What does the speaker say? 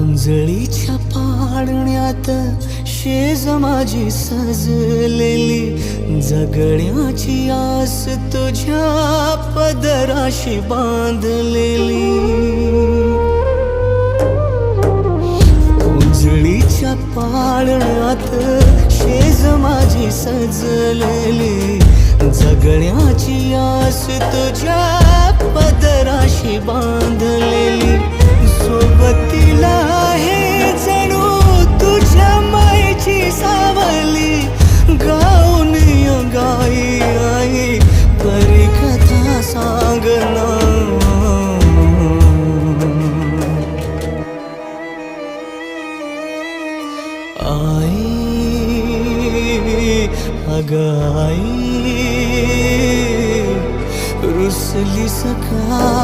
उंजळीच्या पाळण्यात शेज माझी सजलेली, जगण्याची आस तुझ्या पदराशी बांधलेली. उंजळीच्या पाळण्यात शेज माझी सजलेली, जगण्याची आस तुझ्या पदराशी बांधलेली. सोबतीला आहे जणू तुझ्या मायेची सावली, गाऊन गाई आई परी कथा सांगना. आई अग आई रुसलीस का